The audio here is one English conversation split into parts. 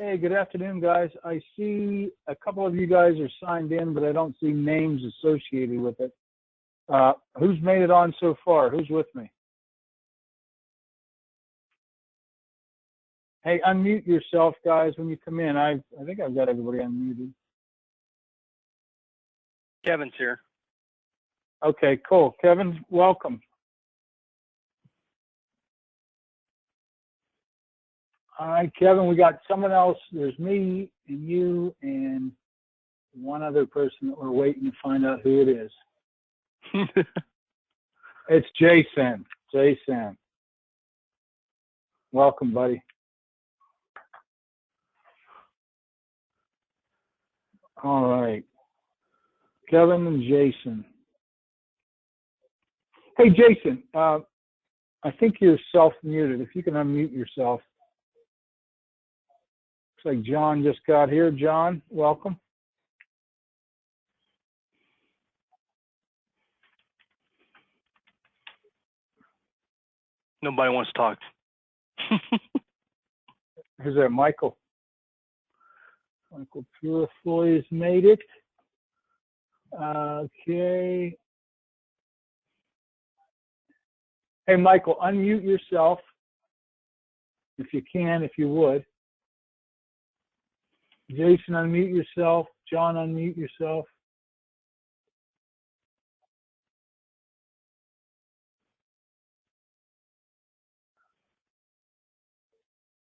Hey, good afternoon, guys. I see a couple of you guys are signed in, but I don't see names associated with it. Who's made it on so far? Who's with me? Hey, unmute yourself, guys, when you come in. I think I've got everybody unmuted. Kevin's here. Okay, cool. Kevin, welcome. All right, Kevin, we got someone else. There's me and you and one other person that we're waiting to find out who it is. It's Jason. Jason. Welcome, buddy. All right. Kevin and Jason. Hey, Jason, I think you're self-muted. If you can unmute yourself. Looks like John just got here. John, welcome. Nobody wants to talk. Who's that? Michael. Michael Purifoy has made it. Okay. Hey, Michael, unmute yourself if you can, if you would. Jason, unmute yourself. John, unmute yourself.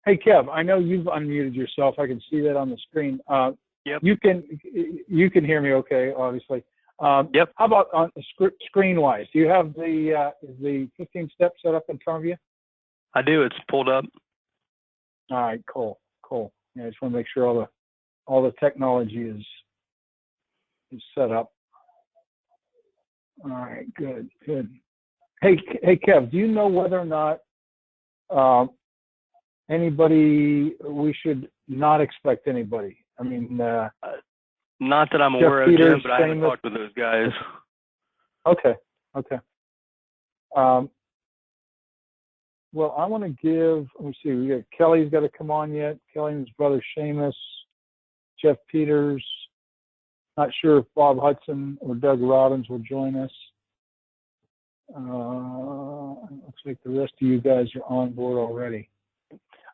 Hey, Kev, I know you've unmuted yourself. I can see that on the screen. Yep. You can hear me okay, obviously. Yep. How about on screen-wise? Do you have the 15 steps set up in front of you? I do. It's pulled up. All right, cool. Yeah, I just want to make sure all the technology is set up. All right, good. Hey, Kev, do you know whether or not anybody, we should not expect anybody? I mean, not that I'm aware of, Jim, but I haven't talked with those guys. Okay. Well, I want to give, let me see, we got Kelly's got to come on yet. Kelly and his brother Seamus, Jeff Peters. Not sure if Bob Hudson or Doug Robbins will join us. Looks like the rest of you guys are on board already.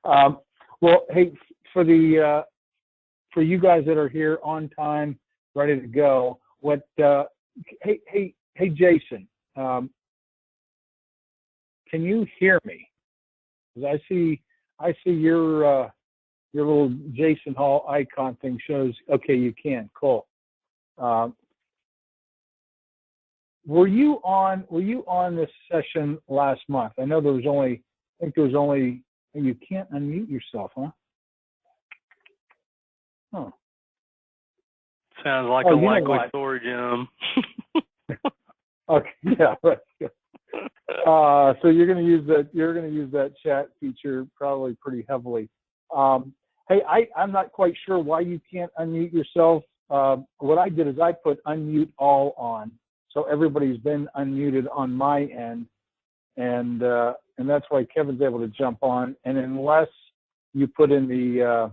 Well, hey, for you guys that are here on time, ready to go, hey, Jason, can you hear me? Because I see your little Jason Hall icon thing shows. Okay, you can. Cool. Were you on this session last month? I know there was only. You can't unmute yourself, huh? Huh. Sounds like a likely story, Jim. Okay, yeah, right. So you're going to use that chat feature probably pretty heavily. Hey, I'm not quite sure why you can't unmute yourself. What I did is I put unmute all on, so everybody's been unmuted on my end, and that's why Kevin's able to jump on. And unless you put in the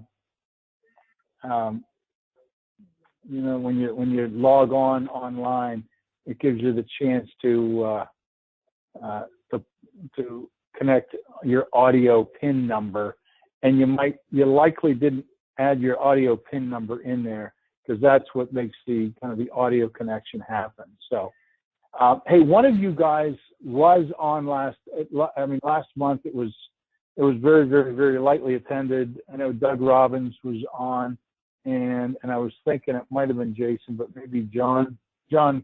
when you log on online, it gives you the chance to connect your audio PIN number, and you likely didn't add your audio PIN number in there, because that's what makes the kind of the audio connection happen. So, hey, one of you guys was on last month. It was very, very, very lightly attended. I know Doug Robbins was on, and I was thinking it might have been Jason, but maybe John. John,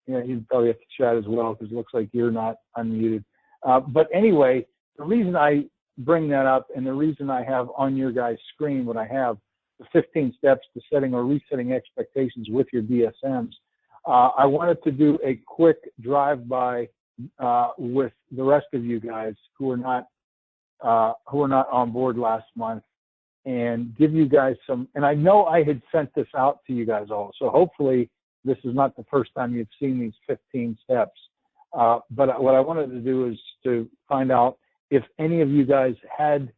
you'd probably have to chat as well, because it looks like you're not unmuted. But anyway, the reason I bring that up, and the reason I have on your guys' screen what I have, the 15 steps to setting or resetting expectations with your DSMs. I wanted to do a quick drive-by with the rest of you guys who are not on board last month, and give you guys some. And I know I had sent this out to you guys all, so hopefully this is not the first time you've seen these 15 steps. But what I wanted to do is to find out if any of you guys had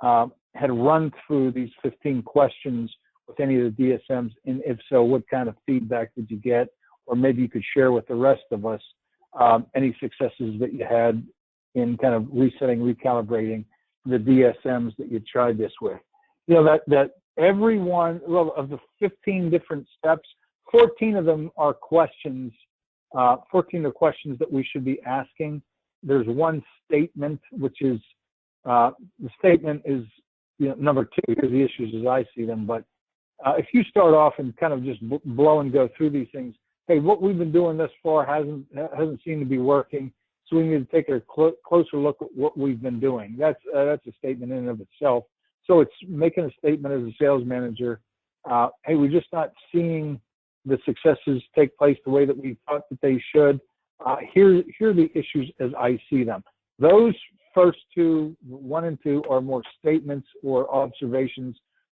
had run through these 15 questions with any of the DSMs, and if so, what kind of feedback did you get? Or maybe you could share with the rest of us any successes that you had in kind of resetting, recalibrating the DSMs that you tried this with. You know, that every one, well, of the 15 different steps, 14 of them are questions. 14 are questions that we should be asking. There's one statement, which is, the statement is, you know, number 2, here's the issues as I see them. But if you start off and kind of just blow and go through these things, hey, what we've been doing thus far hasn't seemed to be working, so we need to take a closer look at what we've been doing. That's a statement in and of itself. So it's making a statement as a sales manager, hey, we're just not seeing the successes take place the way that we thought that they should. Here are the issues as I see them. Those first 2, 1 and 2, are more statements or observations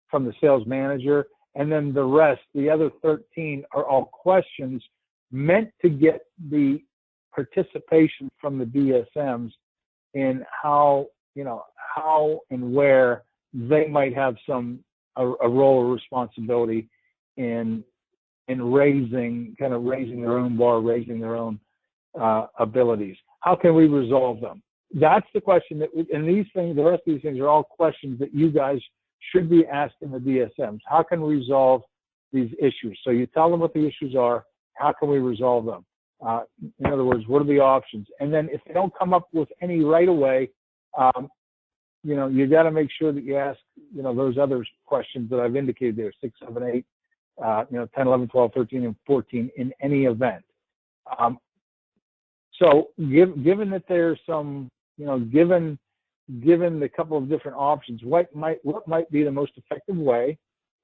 from the sales manager. And then the rest, the other 13, are all questions meant to get the participation from the DSMs in how, you know, how and where they might have a role or responsibility in raising their own bar, raising their own abilities. How can we resolve them? That's the question and these things, the rest of these things are all questions that you guys should be asking the DSMs. How can we resolve these issues? So you tell them what the issues are. How can we resolve them? In other words, what are the options? And then if they don't come up with any right away, you know, you got to make sure that you ask, you know, those other questions that I've indicated there, 6, 7, 8, you know, 10, 11, 12, 13, and 14 in any event. So given that there's some, you know, given the couple of different options, what might be the most effective way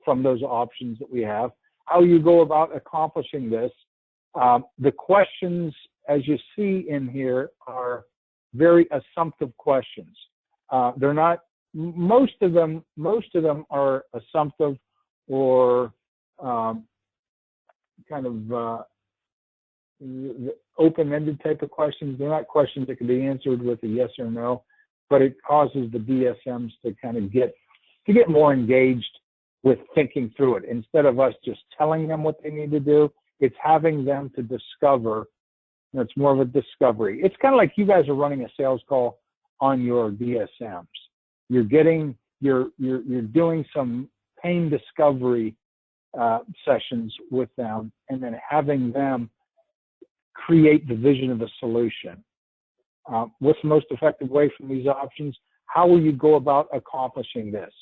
from those options that we have? How you go about accomplishing this? The questions, as you see in here, are very assumptive questions. They're not. Most of them are assumptive or kind of open-ended type of questions. They're not questions that can be answered with a yes or no, but it causes the DSMs to kind of get more engaged with thinking through it. Instead of us just telling them what they need to do, it's having them to discover. You know, it's more of a discovery. It's kind of like you guys are running a sales call on your DSMs. You're doing some pain discovery sessions with them, and then having them create the vision of a solution. What's the most effective way from these options? How will you go about accomplishing this?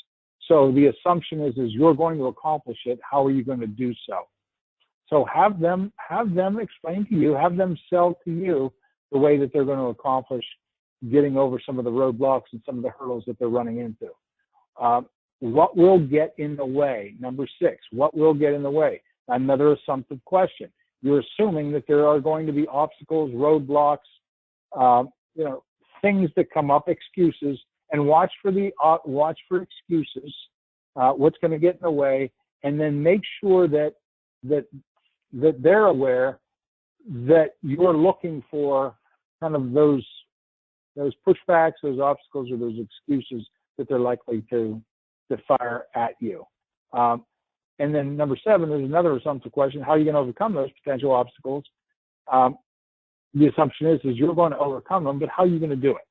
So the assumption is you're going to accomplish it. How are you going to do so? So have them explain to you, have them sell to you the way that they're going to accomplish getting over some of the roadblocks and some of the hurdles that they're running into. What will get in the way? Number 6, what will get in the way? Another assumptive question. You're assuming that there are going to be obstacles, roadblocks, you know, things that come up, excuses, and watch for excuses. What's going to get in the way, and then make sure that they're aware that you're looking for kind of those pushbacks, those obstacles, or those excuses that they're likely to fire at you. And then number 7, there's another assumptive question: how are you going to overcome those potential obstacles? The assumption is you're going to overcome them, but how are you going to do it?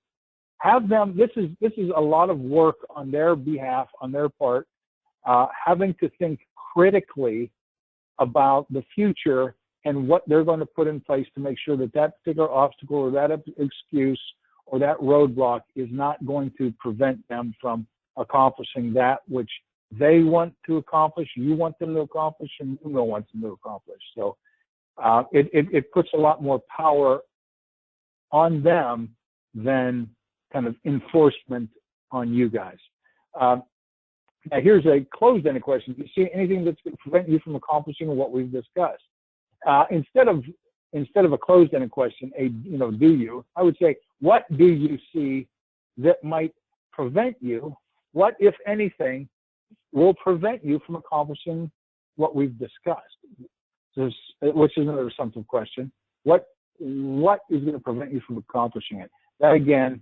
Have them. This is a lot of work on their behalf, on their part, having to think critically about the future and what they're going to put in place to make sure that that particular obstacle or that excuse or that roadblock is not going to prevent them from accomplishing that which they want to accomplish, you want them to accomplish, and you want them to accomplish. So it puts a lot more power on them than kind of enforcement on you guys. Now here's a closed-ended question. Do you see anything that's going to prevent you from accomplishing what we've discussed? Instead of a closed-ended question, do you? I would say, what do you see that might prevent you? What, if anything, will prevent you from accomplishing what we've discussed? Which is another assumptive question. What is going to prevent you from accomplishing it? That, again,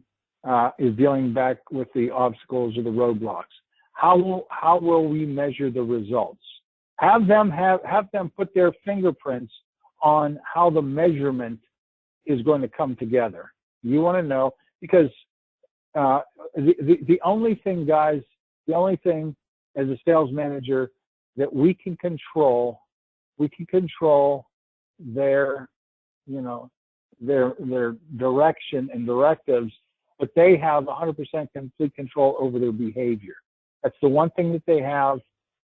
is dealing back with the obstacles or the roadblocks. How will we measure the results? Have them put their fingerprints on how the measurement is going to come together. You want to know, because the only thing, guys, the only thing as a sales manager that we can control their, their direction and directives, but they have 100% complete control over their behavior. That's the one thing that they have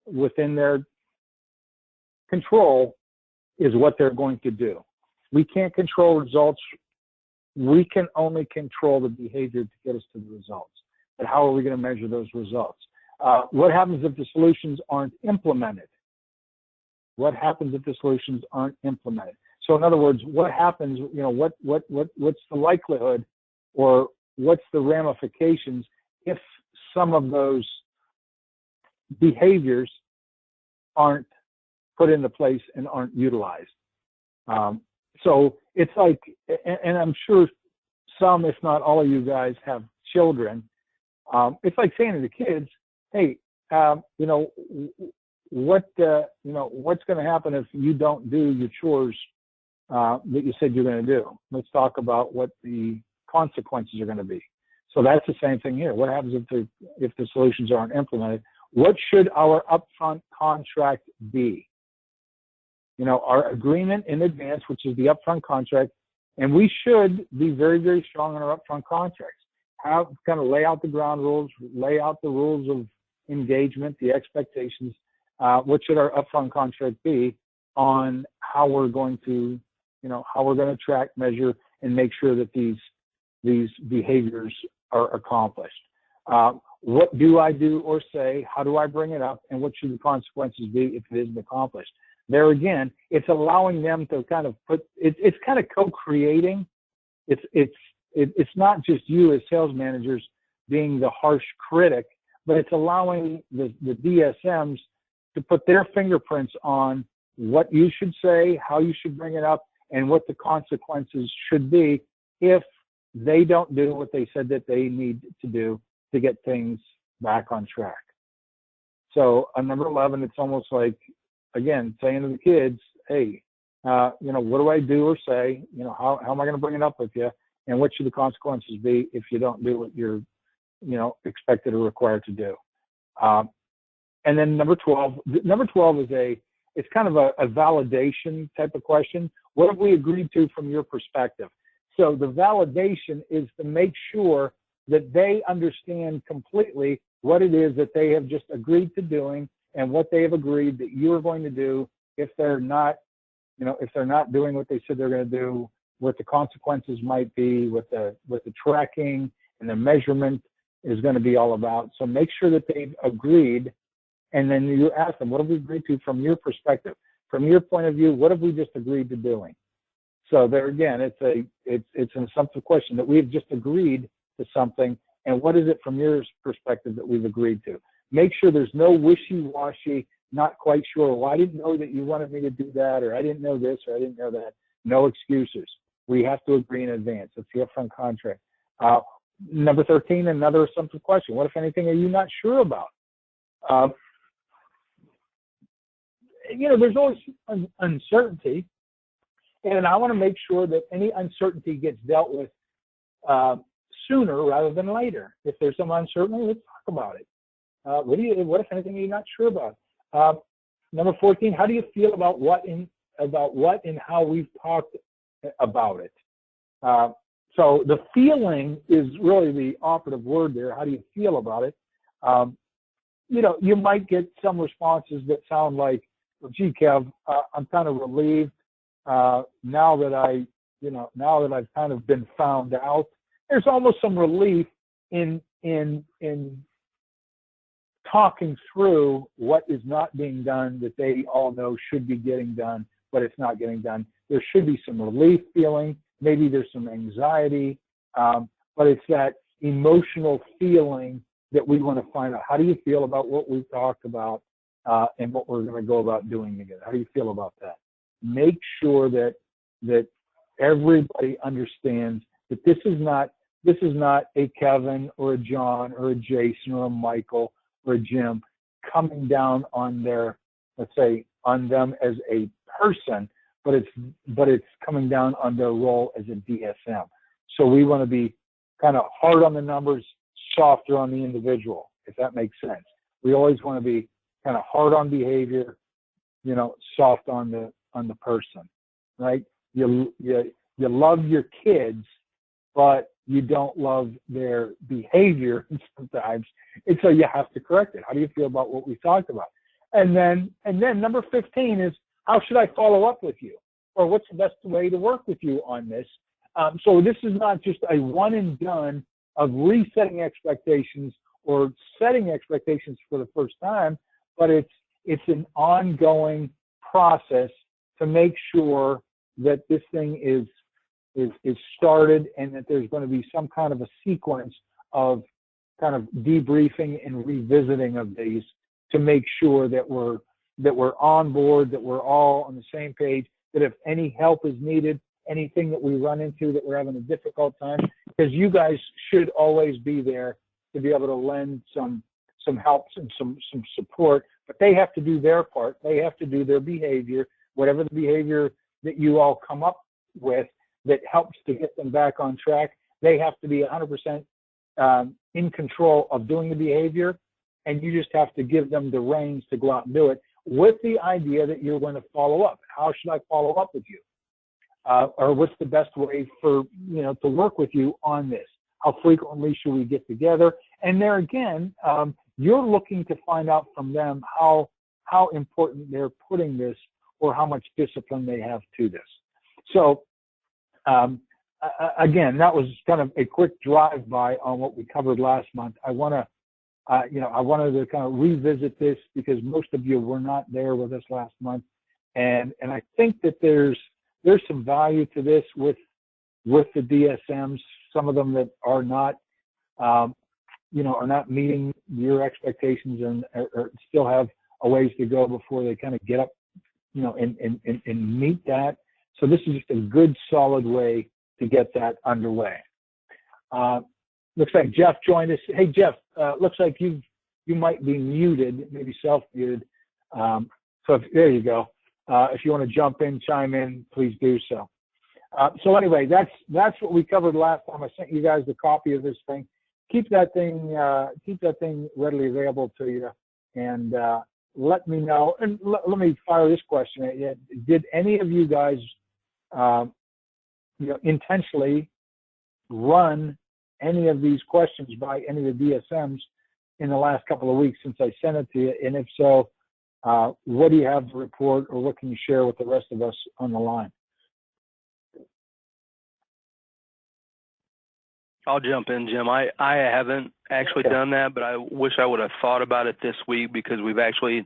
within their control, is what they're going to do. We can't control results. We can only control the behavior to get us to the results. But how are we going to measure those results? What happens if the solutions aren't implemented? What happens if the solutions aren't implemented? So in other words, what happens, what's the likelihood, or what's the ramifications if some of those behaviors aren't put into place and aren't utilized? So it's like, and I'm sure some, if not all of you guys have children. It's like saying to the kids, hey, what's going to happen if you don't do your chores that you said you're going to do? Let's talk about what the consequences are going to be. So that's the same thing here. What happens if the solutions aren't implemented? What should our upfront contract be? Our agreement in advance, which is the upfront contract, and we should be very, very strong on our upfront contracts. Kind of lay out the ground rules, lay out the rules of engagement, the expectations. What should our upfront contract be on how we're going to, track, measure, and make sure that these behaviors are accomplished? What do I do or say? How do I bring it up? And what should the consequences be if it isn't accomplished? There again, it's allowing them to kind of it's kind of co-creating. It's not just you as sales managers being the harsh critic, but it's allowing the DSMs to put their fingerprints on what you should say, how you should bring it up, and what the consequences should be if they don't do what they said that they need to do to get things back on track. So on number 11, it's almost like, again, saying to the kids, hey, what do I do or say? How am I going to bring it up with you? And what should the consequences be if you don't do what you're, expected or required to do? And then number 12 is it's kind of a validation type of question. What have we agreed to from your perspective? So the validation is to make sure that they understand completely what it is that they have just agreed to doing, and what they have agreed that you are going to do if they're not, doing what they said they're going to do, what the consequences might be, what the tracking and the measurement is going to be all about. So make sure that they've agreed, and then you ask them, what have we agreed to from your perspective? From your point of view, what have we just agreed to doing? So there again, it's an assumptive question that we have just agreed to something, and what is it from your perspective that we've agreed to? Make sure there's no wishy-washy, not quite sure, well, I didn't know that you wanted me to do that, or I didn't know this, or I didn't know that. No excuses. We have to agree in advance. It's the upfront contract. Number 13, another assumptive question. What, if anything, are you not sure about? There's always uncertainty, and I want to make sure that any uncertainty gets dealt with sooner rather than later. If there's some uncertainty, let's talk about it. What, if anything, are you not sure about? Number 14, how do you feel about what and how we've talked about it? So the feeling is really the operative word there. How do you feel about it? You might get some responses that sound like, well, gee, Kev, I'm kind of relieved now that I've kind of been found out. There's almost some relief in talking through what is not being done that they all know should be getting done, but it's not getting done. There should be some relief feeling. Maybe there's some anxiety, but it's that emotional feeling that we want to find out. How do you feel about what we've talked about and what we're going to go about doing together? How do you feel about that? Make sure that everybody understands that this is not This is not a Kevin or a John or a Jason or a Michael or a Jim coming down on their, let's say, on them as a person, but it's coming down on their role as a DSM. So we want to be kind of hard on the numbers, softer on the individual, if that makes sense. We always want to be kind of hard on behavior, soft on the person, right? You love your kids, but you don't love their behavior sometimes, and so you have to correct it. How do you feel about what we talked about? And then number 15 is, how should I follow up with you? Or what's the best way to work with you on this? So this is not just a one and done of resetting expectations or setting expectations for the first time, but it's an ongoing process to make sure that this thing is started, and that there's going to be some kind of a sequence of kind of debriefing and revisiting of these to make sure that we're on board, that we're all on the same page, that if any help is needed, anything that we run into that we're having a difficult time, because you guys should always be there to be able to lend some help and some support, but they have to do their part. They have to do their behavior, whatever the behavior that you all come up with that helps to get them back on track. They have to be 100% in control of doing the behavior, and you just have to give them the reins to go out and do it, with the idea that you're going to follow up. How should I follow up with you? Or what's the best way for, to work with you on this? How frequently should we get together? And there again, you're looking to find out from them how important they're putting this, or how much discipline they have to this. So again, that was kind of a quick drive-by on what we covered last month. I wanted to kind of revisit this because most of you were not there with us last month, and I think that there's some value to this with the DSMs. Some of them that are not, are not meeting your expectations and or still have a ways to go before they kind of get up, and meet that. So this is just a good, solid way to get that underway. Looks like Jeff joined us. Hey, Jeff, looks like you might be muted, maybe self-muted. So there you go. If you want to jump in, chime in, please do so. So anyway, that's what we covered last time. I sent you guys a copy of this thing. Keep that thing readily available to you, and let me know. And let me fire this question at you. Did any of you guys, intentionally run any of these questions by any of the DSMs in the last couple of weeks since I sent it to you? And if so, what do you have to report, or what can you share with the rest of us on the line? I'll jump in, Jim. I haven't actually done that, but I wish I would have thought about it this week, because we've actually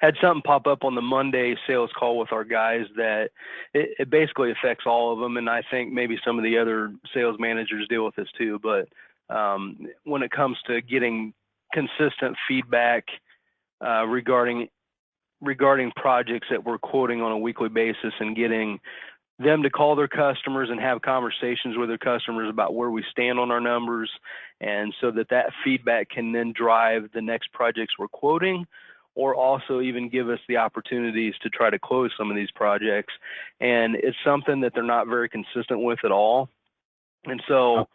had something pop up on the Monday sales call with our guys that it basically affects all of them. And I think maybe some of the other sales managers deal with this too. But when it comes to getting consistent feedback regarding projects that we're quoting on a weekly basis, and getting them to call their customers and have conversations with their customers about where we stand on our numbers, and so that feedback can then drive the next projects we're quoting, or also even give us the opportunities to try to close some of these projects. And it's something that they're not very consistent with at all. And so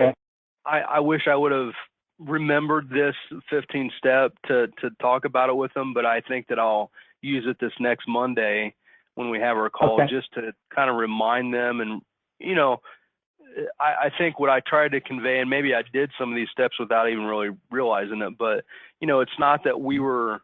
I wish I would have remembered this 15 step to talk about it with them, but I think that I'll use it this next Monday when we have our call, just to kind of remind them. And, I think what I tried to convey, and maybe I did some of these steps without even really realizing it, but, it's not that we were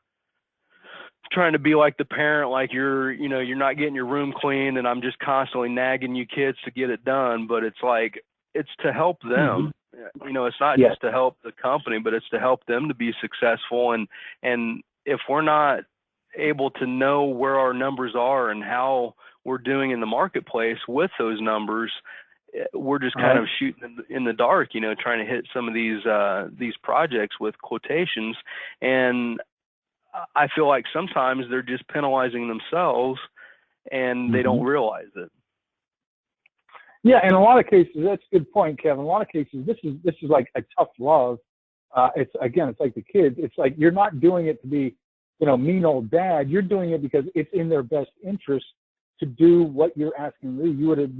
trying to be like the parent, like you're not getting your room clean and I'm just constantly nagging you kids to get it done. But it's like, it's to help them. It's not just to help the company, but it's to help them to be successful. And if we're not able to know where our numbers are and how we're doing in the marketplace with those numbers, we're just kind of shooting in the dark, trying to hit some of these projects with quotations. And I feel like sometimes they're just penalizing themselves and they don't realize it. Yeah, in a lot of cases, that's a good point, Kevin. In a lot of cases, this is like a tough love. It's like the kids. It's like you're not doing it to be, mean old dad. You're doing it because it's in their best interest to do what you're asking them to do.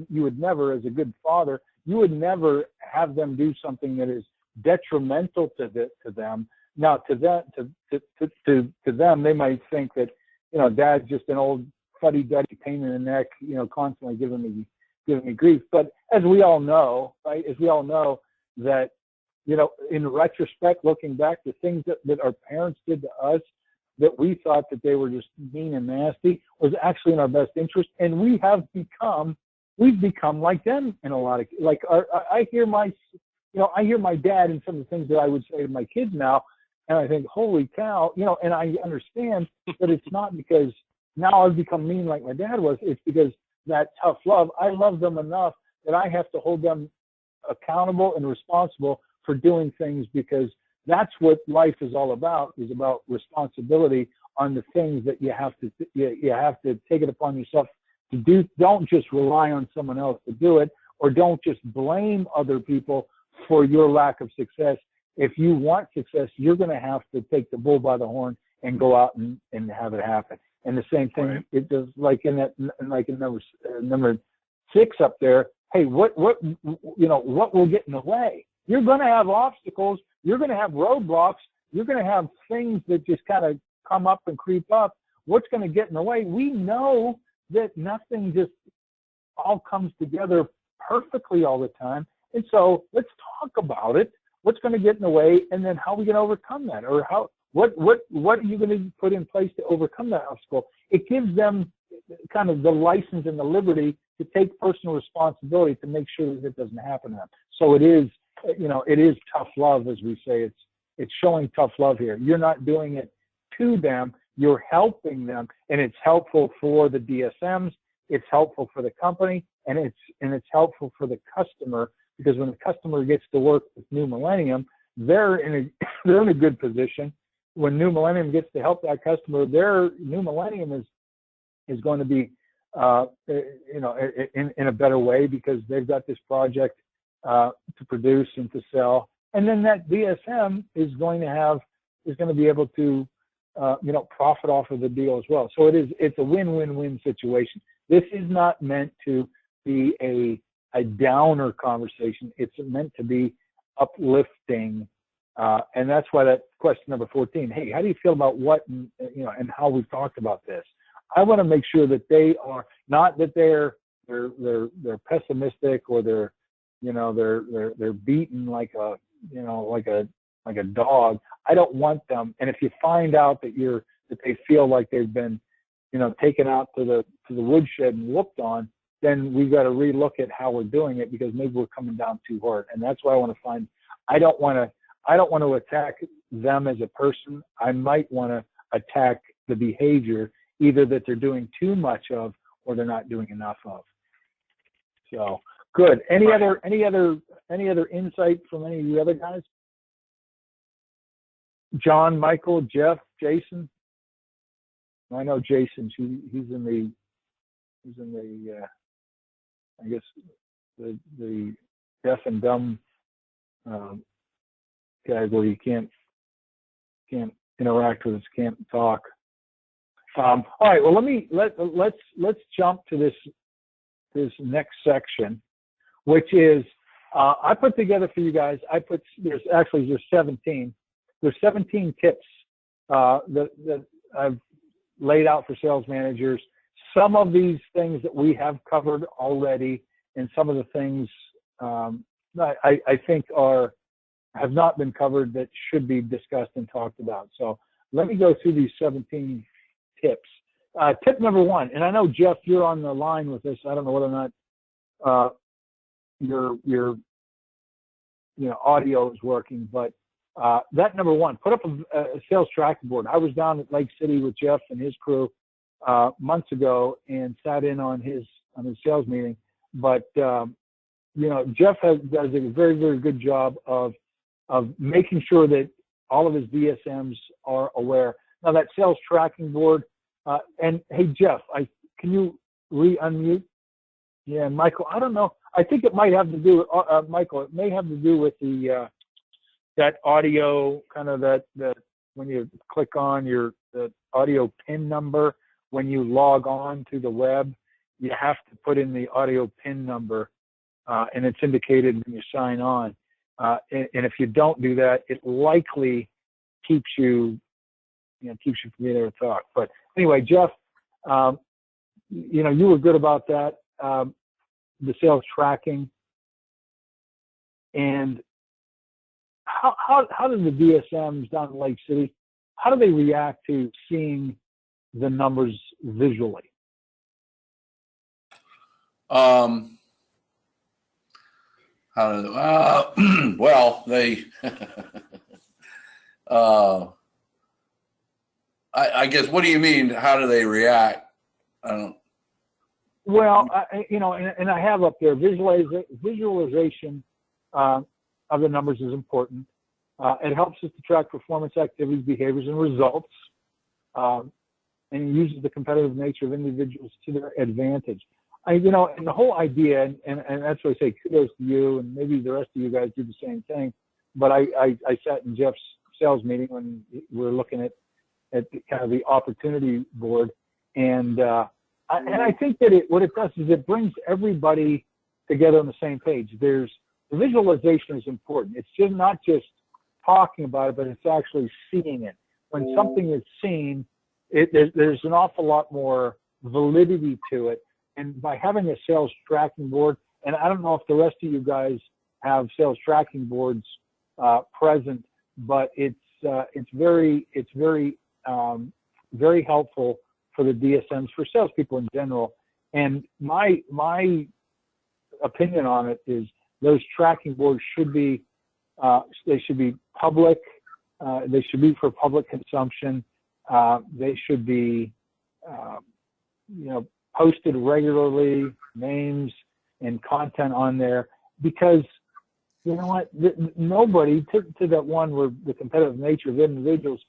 You would never, as a good father, you would never have them do something that is detrimental to them. Now, to them, they might think that, dad's just an old fuddy-duddy pain in the neck, constantly giving me grief. But as we all know, right? As we all know that, in retrospect, looking back, the things that our parents did to us that we thought that they were just mean and nasty was actually in our best interest. And we've become like them in a lot of, like, I hear my dad and some of the things that I would say to my kids now, and I think, holy cow, and I understand that it's not because now I've become mean like my dad was. It's because that tough love. I love them enough that I have to hold them accountable and responsible for doing things, because that's what life is all about, is about responsibility on the things that you have to take it upon yourself to do. Don't just rely on someone else to do it, or don't just blame other people for your lack of success. If you want success, you're going to have to take the bull by the horn and go out and have it happen. And the same thing, right. It does, like in number 6 up there. Hey, what will get in the way? You're going to have obstacles. You're going to have roadblocks. You're going to have things that just kind of come up and creep up. What's going to get in the way? We know that nothing just all comes together perfectly all the time. And so let's talk about it. What's going to get in the way, and then how are we going to overcome that? Or what are you going to put in place to overcome that obstacle? It gives them kind of the license and the liberty to take personal responsibility to make sure that it doesn't happen to them. So it is tough love, as we say. It's showing tough love here. You're not doing it to them. You're helping them, and it's helpful for the DSMs. It's helpful for the company, and it's helpful for the customer, because when the customer gets to work with New Millennium, they're in a good position. When New Millennium gets to help that customer, New Millennium is going to be in a better way, because they've got this project to produce and to sell, and then that DSM is going to be able to profit off of the deal as well. So it's a win-win-win situation. This is not meant to be a downer conversation. It's meant to be uplifting, and that's why that question number 14. Hey, how do you feel about what and how we've talked about this? I want to make sure that they are not that they're pessimistic, or they're beaten like a dog. I don't want them. And if you find out that they feel like they've been taken out to the woodshed and whooped on, then we've got to relook at how we're doing it, because maybe we're coming down too hard. And that's why I want to find. I don't want to attack them as a person. I might want to attack the behavior, either that they're doing too much of, or they're not doing enough of. So good. Any other insight from any of you other guys? John, Michael, Jeff, Jason. I know Jason. He's in the I guess the deaf and dumb category. You can't interact with us, can't talk. All right. Well, let's jump to this next section, which is I put together for you guys. There's 17. There's 17 tips that I've laid out for sales managers. Some of these things that we have covered already, and some of the things I think have not been covered that should be discussed and talked about. So let me go through these 17 tips. Tip number 1, and I know, Jeff, you're on the line with us. I don't know whether or not your audio is working, but that number 1, put up a sales tracking board. I was down at Lake City with Jeff and his crew months ago and sat in on his sales meeting. But Jeff does a very, very good job of making sure that all of his DSMs are aware. Now, that sales tracking board, and hey, Jeff, can you re-unmute? Yeah, Michael, I don't know I think it might have to do, Michael, it may have to do with the that audio, kind of that when you click on the audio PIN number, when you log on to the web, you have to put in the audio PIN number, and it's indicated when you sign on. And if you don't do that, it likely keeps you from being able to talk. But anyway, Jeff, you were good about that, the sales tracking. And how do the DSMs down in Lake City, how do they react to seeing the numbers visually? Well, they, I guess, what do you mean? How do they react? I don't. Well, and I have up there visualization of the numbers is important. It helps us to track performance, activities, behaviors, and results, and it uses the competitive nature of individuals to their advantage. And the whole idea, and that's why I say kudos to you, and maybe the rest of you guys do the same thing. But I sat in Jeff's sales meeting when we were looking at kind of the opportunity board, and I think that what it does is it brings everybody together on the same page. The visualization is important. It's just not just talking about it, but it's actually seeing it. When something is seen, there's an awful lot more validity to it. And by having a sales tracking board, and I don't know if the rest of you guys have sales tracking boards present, but it's very helpful for the DSMs, for salespeople in general. And my opinion on it is those tracking boards should be public. They should be for public consumption. They should be posted regularly, names and content on there, because you know what, nobody, to that one where the competitive nature of individuals,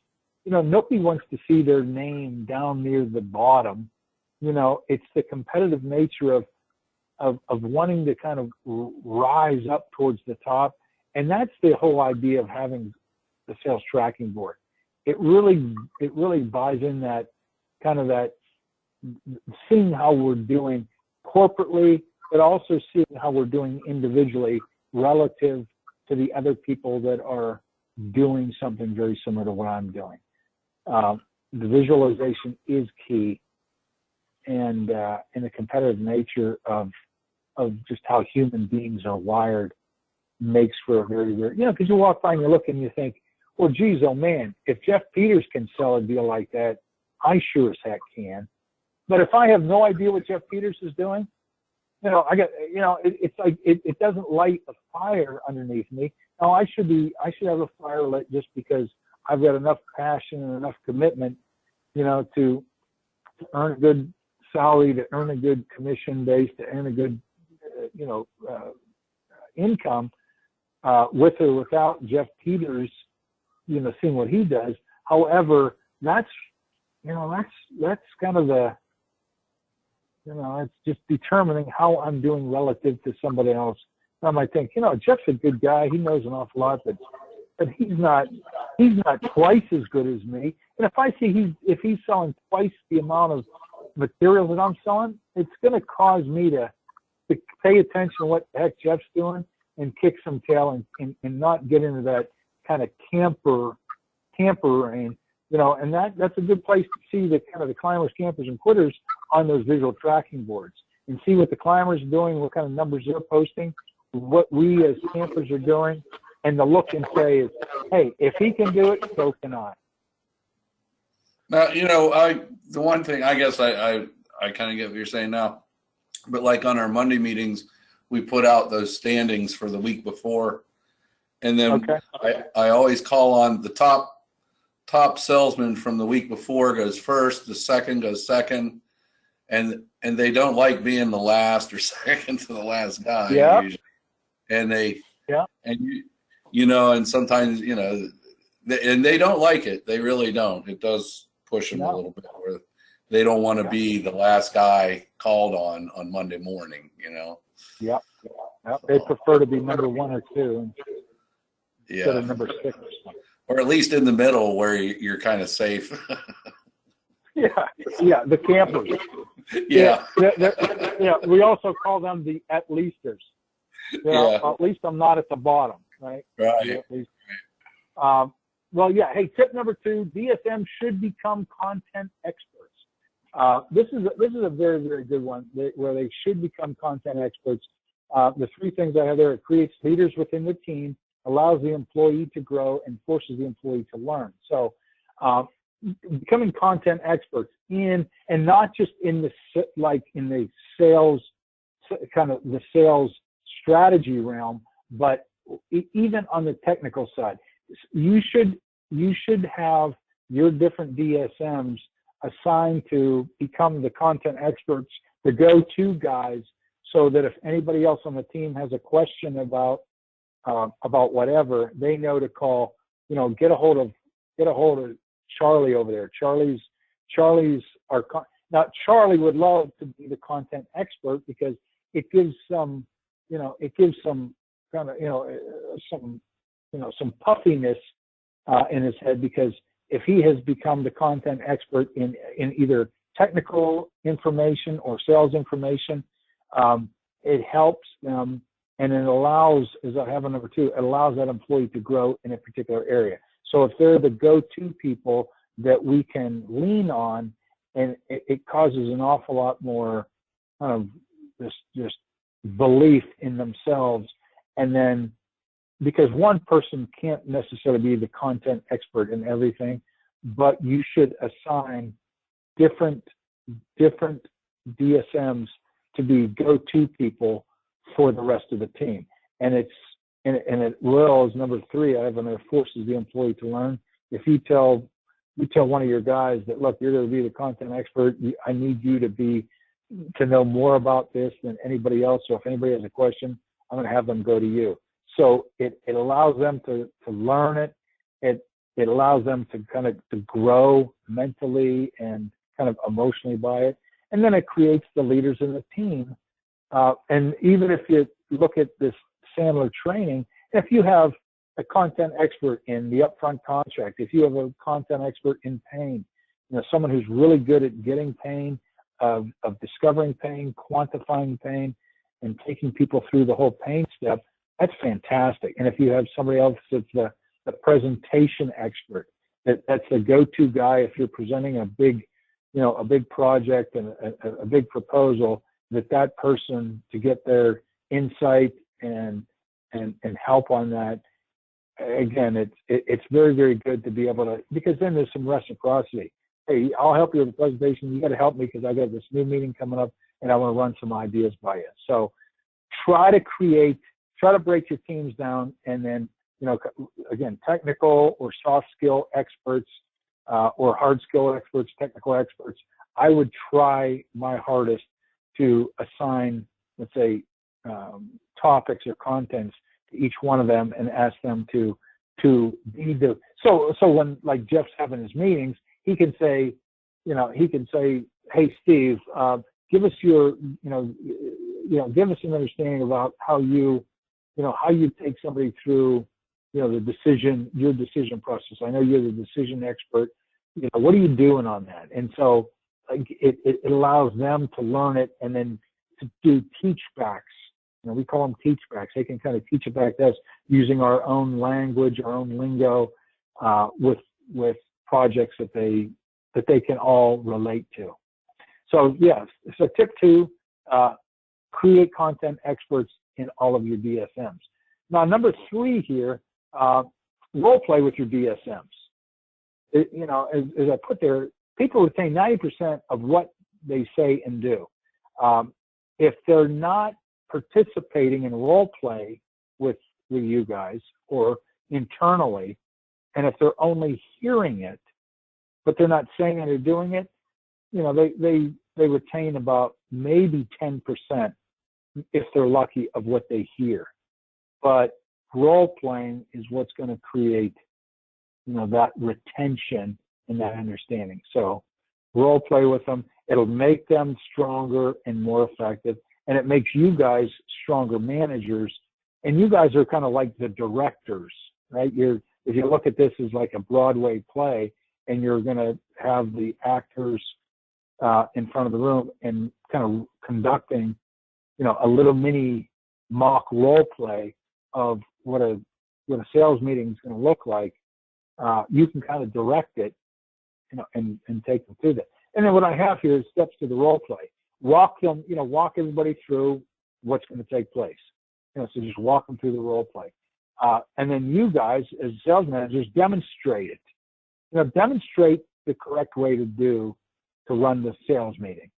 nobody wants to see their name down near the bottom. It's the competitive nature of wanting to kind of rise up towards the top. And that's the whole idea of having the sales tracking board. It really buys in that kind of that seeing how we're doing corporately, but also seeing how we're doing individually relative to the other people that are doing something very similar to what I'm doing. The visualization is key, and the competitive nature of just how human beings are wired makes for a very, very, because you walk by and you look and you think, well, geez, oh man, if Jeff Peters can sell a deal like that, I sure as heck can. But if I have no idea what Jeff Peters is doing, it's like it doesn't light a fire underneath me. Now I should have a fire lit just because I've got enough passion and enough commitment, to earn a good salary, to earn a good commission base, to earn a good, income, with or without Jeff Peters, seeing what he does. However, that's kind of the, it's just determining how I'm doing relative to somebody else. I might think, Jeff's a good guy. He knows an awful lot, but he's not twice as good as me. And if I see if he's selling twice the amount of material that I'm selling, it's going to cause me to pay attention to what the heck Jeff's doing and kick some tail and not get into that kind of camper and and that's a good place to see the kind of the climbers, campers, and quitters on those visual tracking boards, and see what the climbers are doing, what kind of numbers they're posting, what we as campers are doing, and the look and say is, hey, if he can do it, so can I. Now, the one thing, I guess I kind of get what you're saying now, but like on our Monday meetings, we put out those standings for the week before, and then okay. I always call on the top salesman from the week before goes first, the second goes second, and they don't like being the last or second to the last guy. Yeah. Usually. And they, yeah. And and sometimes, and they don't like it. They really don't. It does push them a little bit where they don't want to be the last guy called on Monday morning, Yeah. They prefer to be number 1 or 2 instead of number 6. Or at least in the middle where you're kind of safe. Yeah, the campers. Yeah. We also call them the at-leasters. At least I'm not at the bottom, right? Right. At least. Hey, tip number 2, DSM should become content experts. This is a very, very good one where they should become content experts. The 3 things I have there: it creates leaders within the team, allows the employee to grow, and forces the employee to learn. So becoming content experts and not just in the sales, kind of the sales strategy realm, but even on the technical side. You should have your different DSMs assigned to become the content experts, the go-to guys, so that if anybody else on the team has a question about whatever, they know to call, get a hold of Charlie over there. Charlie's now Charlie would love to be the content expert because it gives some kind of, some puffiness in his head, because if he has become the content expert in either technical information or sales information, it helps them, and it allows, as I have a number 2, it allows that employee to grow in a particular area. So if they're the go-to people that we can lean on, and it causes an awful lot more just belief in themselves. And then, because one person can't necessarily be the content expert in everything, but you should assign different DSMs to be go-to people for the rest of the team. And it will, as number 3, I have another, forces the employee to learn. If you tell one of your guys that, look, you're going to be the content expert, I need you to know more about this than anybody else. So if anybody has a question, I'm going to have them go to you. So it allows them to learn it. It allows them to kind of to grow mentally and kind of emotionally by it. And then it creates the leaders in the team. And even if you look at this Sandler training, if you have a content expert in the upfront contract, if you have a content expert in pain, someone who's really good at getting pain, of discovering pain, quantifying pain, and taking people through the whole pain step, that's fantastic. And if you have somebody else that's the presentation expert, that's the go-to guy if you're presenting a big project and a big proposal, that person to get their insight and help on that. Again, it's very, very good to be able to, because then there's some reciprocity. Hey, I'll help you with the presentation. You got to help me because I got this new meeting coming up and I want to run some ideas by you. So try to break your teams down, and then, again, technical or soft skill experts or hard skill experts, technical experts. I would try my hardest to assign, let's say, topics or contents to each one of them and ask them to be the, so when, like, Jeff's having his meetings, he can say, hey, Steve, give us give us an understanding about how you take somebody through, your decision process. I know you're the decision expert. What are you doing on that? And so it allows them to learn it and then to do teach backs. We call them teach backs. They can kind of teach it back to us using our own language, our own lingo, with projects that they can all relate to. So yes, so tip 2, create content experts in all of your DSMs. Now, number 3 here, role play with your DSMs. As I put there, people retain 90% of what they say and do. If they're not participating in role play with you guys or internally, and if they're only hearing it, but they're not saying it or doing it, they retain about maybe 10%, if they're lucky, of what they hear. But role playing is what's going to create, that retention and that understanding. So role play with them. It'll make them stronger and more effective, and it makes you guys stronger managers. And you guys are kind of like the directors, right? If you look at this as like a Broadway play, and you're going to have the actors in front of the room and kind of conducting, a little mini mock role play of what a sales meeting is going to look like. You can kind of direct it, and take them through that. And then what I have here is steps to the role play. Walk everybody through what's going to take place. So just walk them through the role play. And then you guys, as sales managers, demonstrate it. Demonstrate the correct way to run the sales meeting.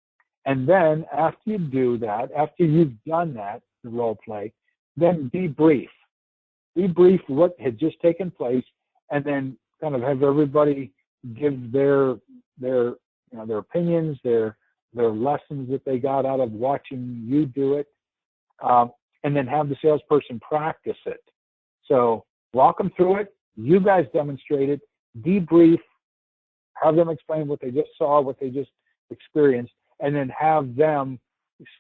And then after you do that, after you've done that, the role play, then debrief. Debrief what had just taken place, and then kind of have everybody give their opinions, their lessons that they got out of watching you do it, and then have the salesperson practice it. So walk them through it. You guys demonstrate it. Debrief. Have them explain what they just saw, what they just experienced, and then have them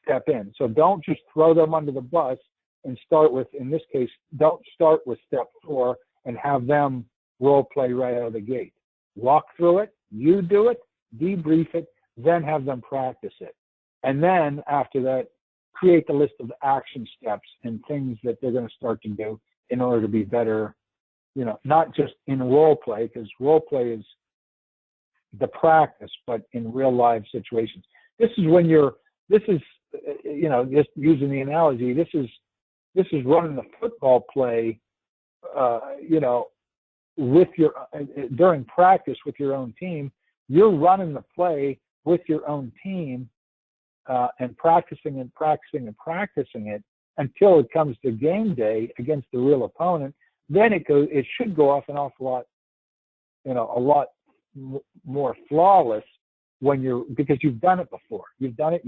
step in. So don't just throw them under the bus and start with, in this case, don't start with step 4 and have them role play right out of the gate. Walk through it, you do it, debrief it, then have them practice it. And then after that, create the list of action steps and things that they're going to start to do in order to be better, not just in role play, because role play is the practice, but in real life situations. This is just using the analogy, this is running the football play, with during practice with your own team. You're running the play with your own team, and practicing it until it comes to game day against the real opponent. Then it should go off an awful lot, a lot more flawless because you've done it before. You've done it,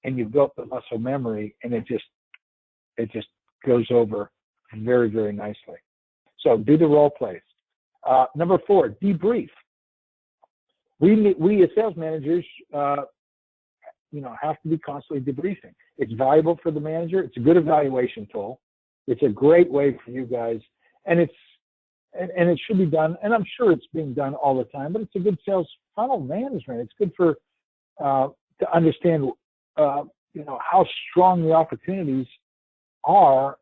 and you've built the muscle memory, and it just goes over very, very nicely. So do the role plays. Number 4, debrief. We as sales managers, have to be constantly debriefing. It's valuable for the manager. It's a good evaluation tool. It's a great way for you guys, and it should be done. And I'm sure it's being done all the time. But it's a good sales funnel management. It's good for to understand, how strong the opportunities are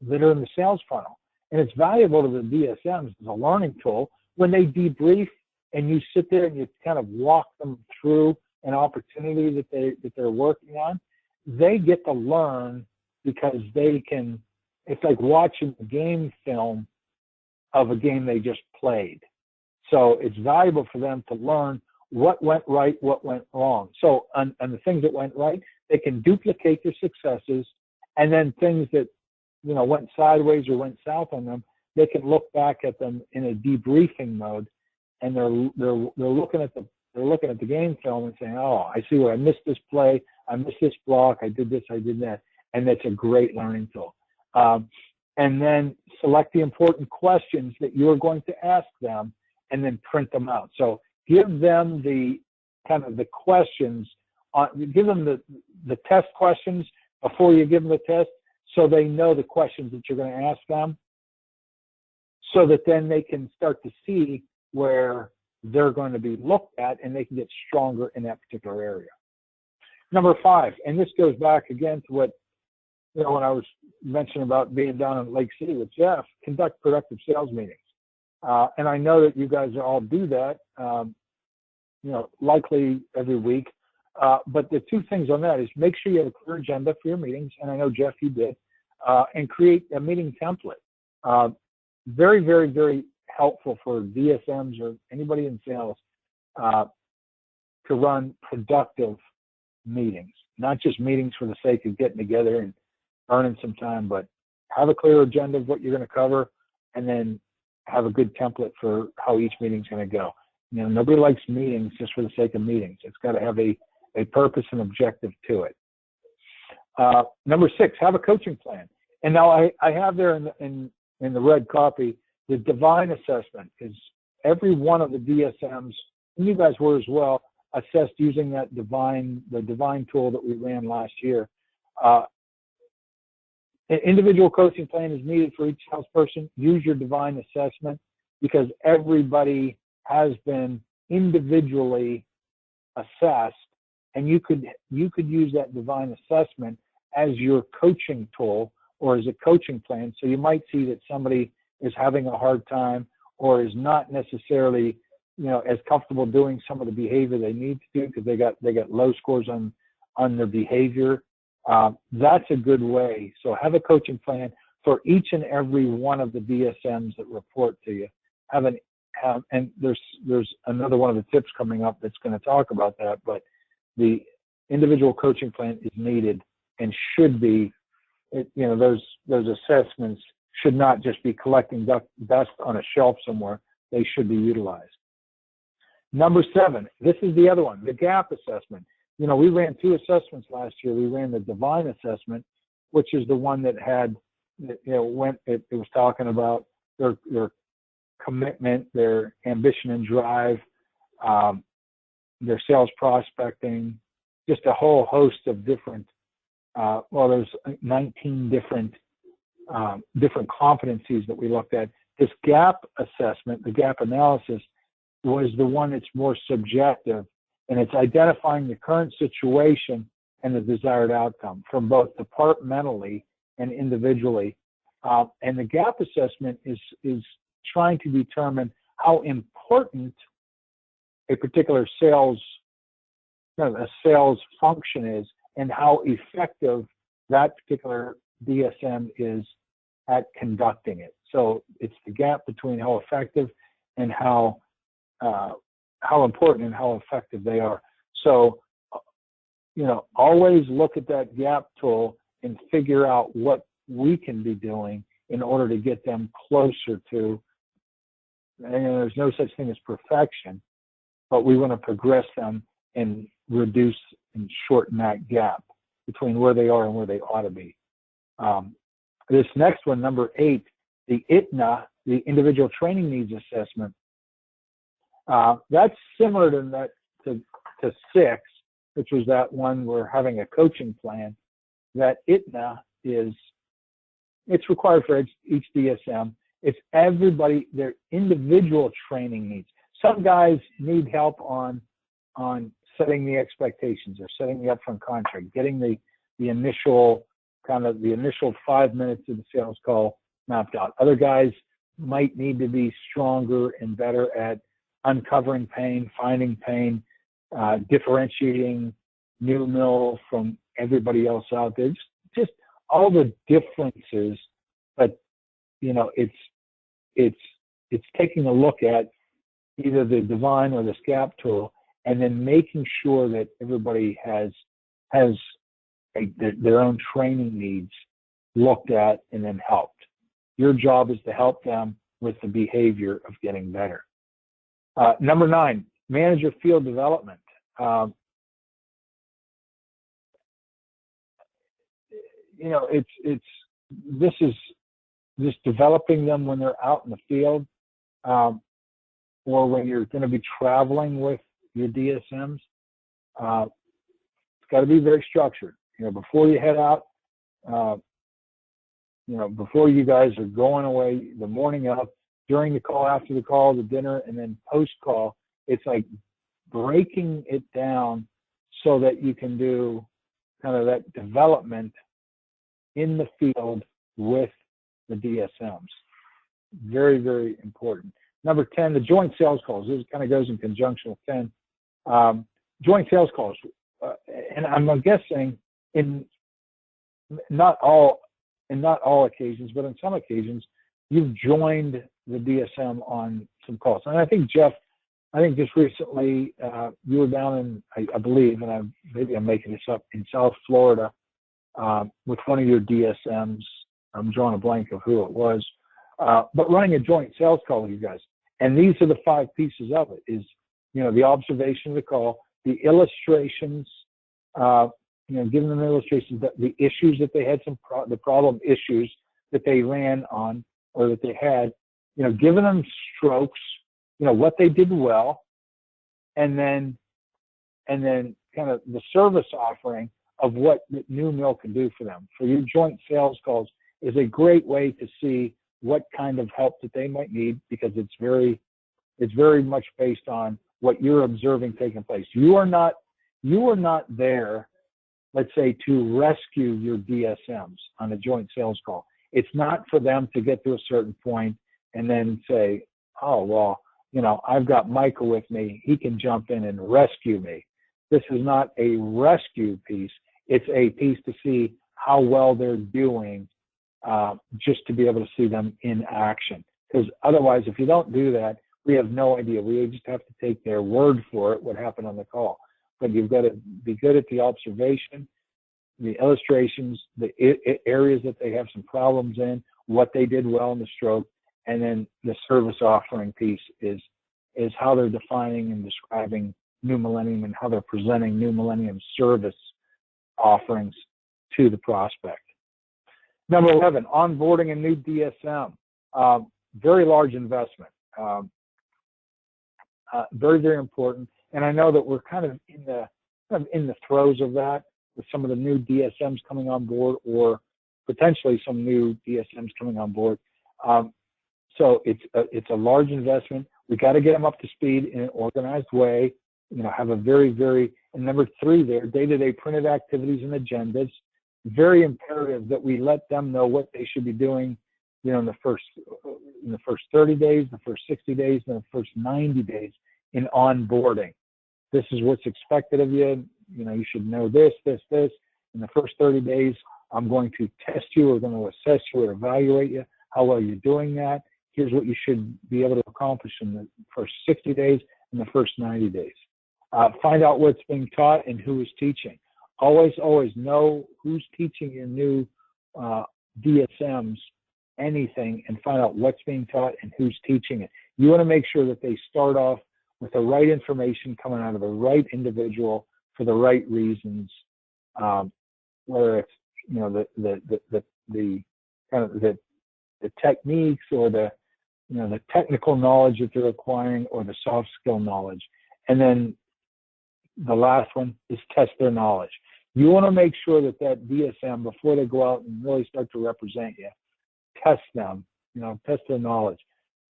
that are in the sales funnel. And it's valuable to the DSMs as a learning tool when they debrief and you sit there and you kind of walk them through an opportunity that they're working on. They get to learn because it's like watching a game film of a game they just played. So it's valuable for them to learn what went right, what went wrong. So on the things that went right, they can duplicate their successes, and then things that went sideways or went south on them, they can look back at them in a debriefing mode, and they're looking at the game film and saying, oh, I see where I missed this play, I missed this block, I did this, I did that, and that's a great learning tool. And then select the important questions that you're going to ask them, and then print them out. So give them the kind of the questions, give them the test questions before you give them the test, so they know the questions that you're going to ask them, so that then they can start to see where they're going to be looked at, and they can get stronger in that particular area. Number 5, and this goes back again to what, when I was mentioning about being down in Lake City with Jeff, conduct productive sales meetings. And I know that you guys all do that, likely every week. But the 2 things on that is make sure you have a clear agenda for your meetings, and I know, Jeff, you did, and create a meeting template. Very, very, very helpful for DSMs or anybody in sales to run productive meetings, not just meetings for the sake of getting together and earning some time, but have a clear agenda of what you're going to cover, and then have a good template for how each meeting's going to go. Nobody likes meetings just for the sake of meetings. It's got to have a purpose and objective to it. Number 6, have a coaching plan. And now I have there in the red copy the Divine assessment, because every one of the DSMs, and you guys were as well, assessed using the Divine tool that we ran last year. An individual coaching plan is needed for each salesperson. Use your divine assessment because everybody has been individually assessed, and you could use that divine assessment as your coaching tool or as a coaching plan. So you might see that somebody is having a hard time or is not necessarily, as comfortable doing some of the behavior they need to do because they got low scores on their behavior. That's a good way. So have a coaching plan for each and every one of the DSMs that report to you. And there's another one of the tips coming up that's going to talk about that, but the individual coaching plan is needed and should be, those assessments should not just be collecting dust on a shelf somewhere. They should be utilized. Number 7, this is the other one, the gap assessment. We ran 2 assessments last year. We ran the divine assessment, which is the one that had, it was talking about their commitment, their ambition and drive, their sales prospecting, just a whole host of different, there's 19 different competencies that we looked at. This gap assessment, the gap analysis, was the one that's more subjective, and it's identifying the current situation and the desired outcome from both departmentally and individually. And the gap assessment is trying to determine how important a particular sales function is and how effective that particular DSM is at conducting it. So it's the gap between how effective and how important and how effective they are. So, always look at that gap tool and figure out what we can be doing in order to get them closer to, there's no such thing as perfection, but we want to progress them and reduce and shorten that gap between where they are and where they ought to be. This next one, number 8, the ITNA, the Individual Training Needs Assessment. That's similar to 6, which was that one we're having a coaching plan. That ITNA it's required for each DSM. It's everybody, their individual training needs. Some guys need help on setting the expectations or setting the upfront contract, getting the initial 5 minutes of the sales call mapped out. Other guys might need to be stronger and better at uncovering pain, finding pain, differentiating new mill from everybody else out there. Just all the differences, but it's taking a look at either the divine or the SCAP tool, and then making sure that everybody has their own training needs looked at and then helped. Your job is to help them with the behavior of getting better. Number 9, manager field development. This is just developing them when they're out in the field, or when you're going to be traveling with your DSMs. It's got to be very structured. Before you head out, before you guys are going away, the morning of, during the call, after the call, the dinner, and then post-call, it's like breaking it down so that you can do kind of that development in the field with the DSMs. Very, very important. Number 10, the joint sales calls. This kind of goes in conjunction with 10. Joint sales calls. And I'm guessing in not all occasions, but on some occasions, you've joined the DSM on some calls. And I think, Jeff, just recently you were down in, I believe, and maybe I'm making this up, in South Florida with one of your DSMs. I'm drawing a blank of who it was, but running a joint sales call with you guys. And these are the 5 pieces of it: is the observation of the call, the illustrations, giving them illustrations that the issues that they had, the problem issues that they ran on or that they had, giving them strokes, what they did well, and then kind of the service offering of what New Mill can do for them. For your joint sales calls is a great way to see what kind of help that they might need, because it's very much based on what you're observing taking place. You are not there, let's say, to rescue your DSMs on a joint sales call. It's not for them to get to a certain point and then say, oh, well, I've got Michael with me. He can jump in and rescue me. This is not a rescue piece. It's a piece to see how well they're doing, just to be able to see them in action. Because otherwise, if you don't do that, we have no idea. We just have to take their word for it, what happened on the call. But you've got to be good at the observation, the illustrations, the areas that they have some problems in, what they did well in the stroke, and then the service offering piece is how they're defining and describing New Millennium and how they're presenting New Millennium service offerings to the prospect. Number 11, onboarding a new DSM. Very large investment. Very, very important. And I know that we're kind of in the throes of that with some of the new DSMs coming on board, or potentially some new DSMs coming on board. So it's a large investment. We got to get them up to speed in an organized way. Have a very, very, and number 3 there, day-to-day printed activities and agendas. Very imperative that we let them know what they should be doing, in the first 30 days, the first 60 days, and the first 90 days in onboarding. This is what's expected of you. You should know this. In the first 30 days, I'm going to test you, or going to assess you or evaluate you, how well you're doing that. Here's what you should be able to accomplish in the first 60 days and the first 90 days. Find out what's being taught and who is teaching. Always know who's teaching your new DSMs anything, and find out what's being taught and who's teaching it. You want to make sure that they start off with the right information coming out of the right individual for the right reasons, whether it's the kind of the techniques, or the technical knowledge that they're acquiring, or the soft skill knowledge. And then the last one is test their knowledge. You want to make sure that DSM, before they go out and really start to represent you, test them, test their knowledge.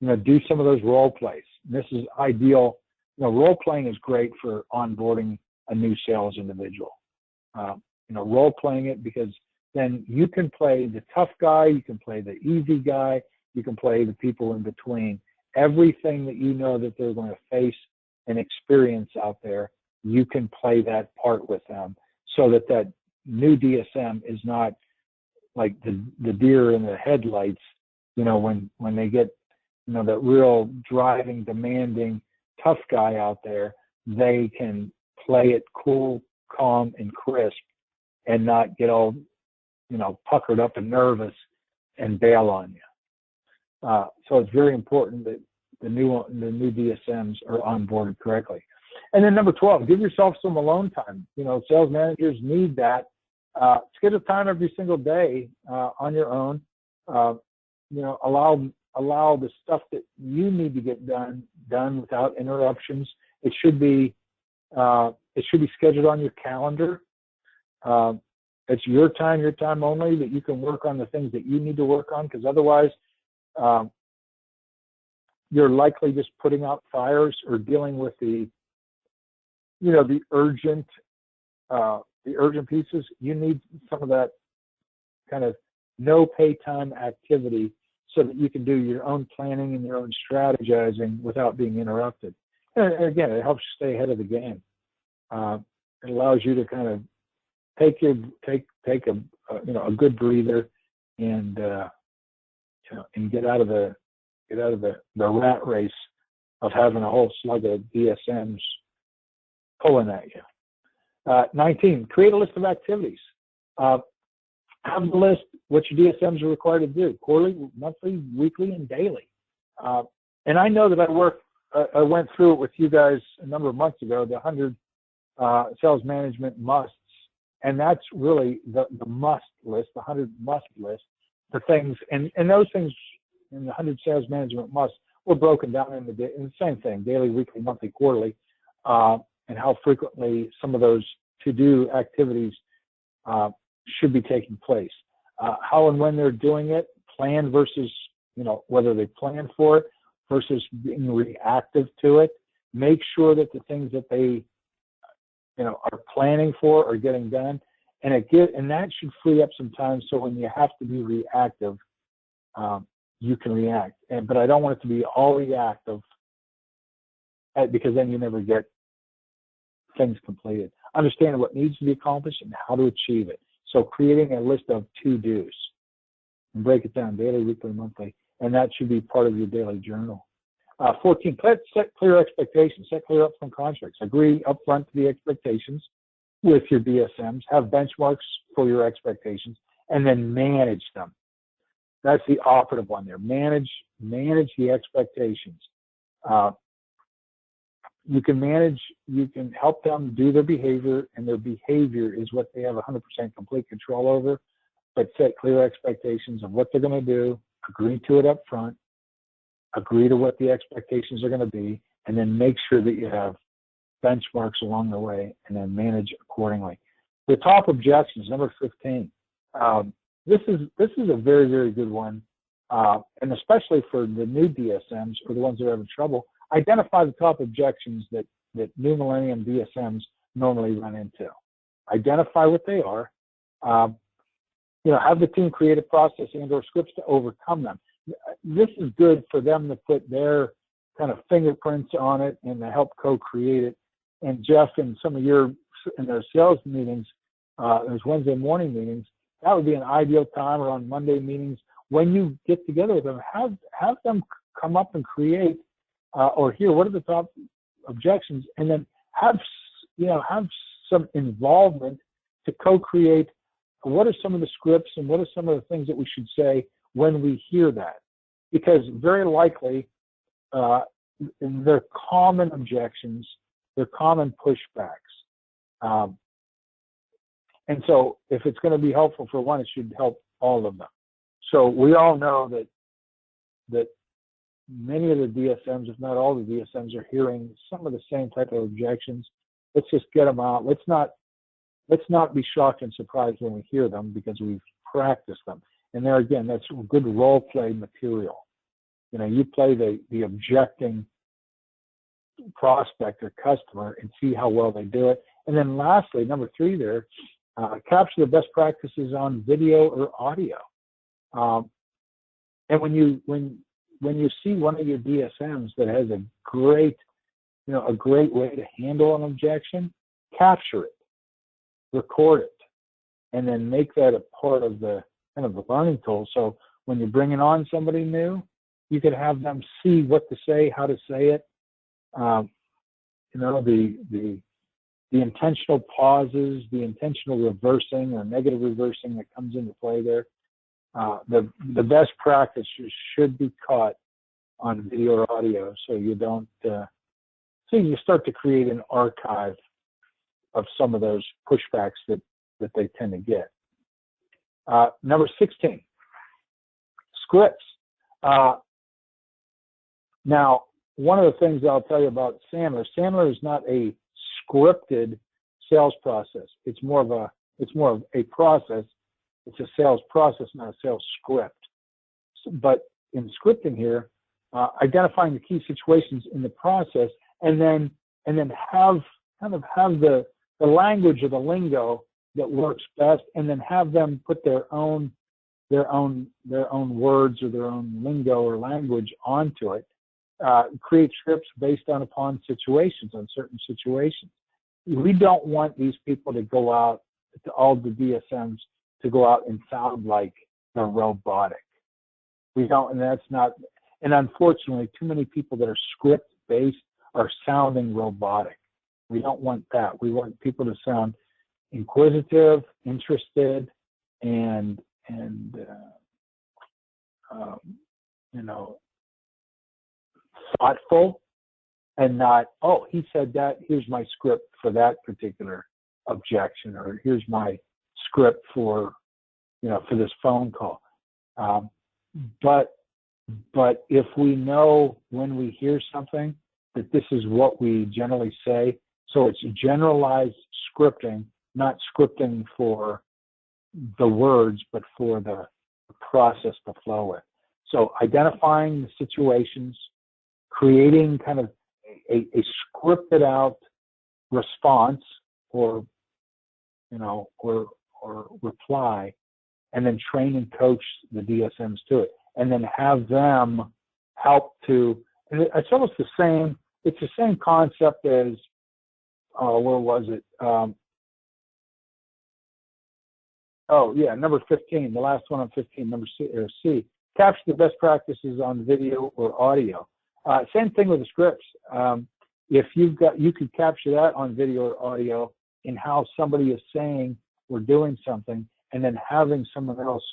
Do some of those role plays. This is ideal. Role playing is great for onboarding a new sales individual. Role playing it, because then you can play the tough guy, you can play the easy guy, you can play the people in between. Everything that that they're going to face and experience out there, you can play that part with them, so that new DSM is not like the deer in the headlights, when they get, that real driving, demanding, tough guy out there. They can play it cool, calm, and crisp, and not get all, puckered up and nervous and bail on you. So it's very important that the new DSMs are onboarded correctly. And then number 12, give yourself some alone time. Sales managers need that. Schedule time every single day on your own. Allow the stuff that you need to get done without interruptions. It should be scheduled on your calendar. It's your time only, that you can work on the things that you need to work on, because otherwise you're likely just putting out fires or dealing with the urgent pieces. You need some of that kind of no pay time activity, so that you can do your own planning and your own strategizing without being interrupted. And again, it helps you stay ahead of the game. It allows you to kind of take a good breather, and get out of the rat race of having a whole slug of DSMs pulling at you. 19, create a list of activities. Have the list, what your DSMs are required to do: quarterly, monthly, weekly, and daily. And I know that I went through it with you guys a number of months ago, the 100 sales management musts. And that's really the must list, the 100 must list, the things, and those things in the 100 sales management musts were broken down in the same thing: daily, weekly, monthly, quarterly, and how frequently some of those to-do activities should be taking place. How and when they're doing it, plan versus, whether they plan for it versus being reactive to it. Make sure that the things that they, are planning for are getting done. And that should free up some time so when you have to be reactive, you can react. But I don't want it to be all reactive because then you never get things completed. Understanding what needs to be accomplished and how to achieve it. So creating a list of to-dos and break it down daily, weekly, monthly, and that should be part of your daily journal. 14, set clear expectations. Set clear upfront contracts. Agree upfront to the expectations with your DSMs. Have benchmarks for your expectations, and then manage them. That's the operative one there. Manage the expectations. You can help them do their behavior, and their behavior is what they have 100% complete control over, but set clear expectations of what they're going to do, agree to it up front, agree to what the expectations are going to be, and then make sure that you have benchmarks along the way, and then manage accordingly. The top objections, number 15. This is a very, very good one, and especially for the new DSMs or the ones that are having trouble. Identify the top objections that New Millennium DSMs normally run into. Identify what they are. Have the team create a process and/or scripts to overcome them. This is good for them to put their kind of fingerprints on it and to help co-create it. And Jeff, in some of in their sales meetings, those Wednesday morning meetings, that would be an ideal time, or on Monday meetings when you get together with them, have them come up and create. Or hear what are the top objections, and then have some involvement to co-create. What are some of the scripts and what are some of the things that we should say when we hear that? Because very likely they're common objections, they're common pushbacks, and so if it's going to be helpful for one, it should help all of them. So we all know that many of the DSMs, if not all the DSMs, are hearing some of the same type of objections. Let's just get them out. Let's not be shocked and surprised when we hear them because we've practiced them. And there again, that's good role play material. You play the objecting prospect or customer and see how well they do it. And then lastly, number 3 there, capture the best practices on video or audio. And when you see one of your DSMs that has a great way to handle an objection, capture it, record it, and then make that a part of the kind of the learning tool. So when you're bringing on somebody new, you can have them see what to say, how to say it. The intentional pauses, the intentional reversing or negative reversing that comes into play there. The best practice should be caught on video or audio, so you don't. So you start to create an archive of some of those pushbacks that they tend to get. Number 16, scripts. Now, one of the things I'll tell you about Sandler is not a scripted sales process. It's more of a process. It's a sales process, not a sales script. But in scripting here, identifying the key situations in the process, and then have the language or the lingo that works best, and then have them put their own words or their own lingo or language onto it. Create scripts based upon situations, on certain situations. We don't want these people to go out to all the DSMs to go out and sound like they're robotic. We don't, and that's not, and unfortunately, too many people that are script based are sounding robotic. We don't want that. We want people to sound inquisitive, interested, and thoughtful, and not, oh, he said that, here's my script for that particular objection, or here's my script for this phone call. But if we know when we hear something that this is what we generally say, so it's generalized scripting, not scripting for the words, but for the process to flow with. So identifying the situations, creating kind of a scripted out response or, or reply, and then train and coach the DSMs to it, and then have them help to, and it's almost the same, it's the same concept as, where was it? Number 15, the last one on 15, number C, capture the best practices on video or audio. Same thing with the scripts. If you could capture that on video or audio in how somebody is saying or doing something, and then having someone else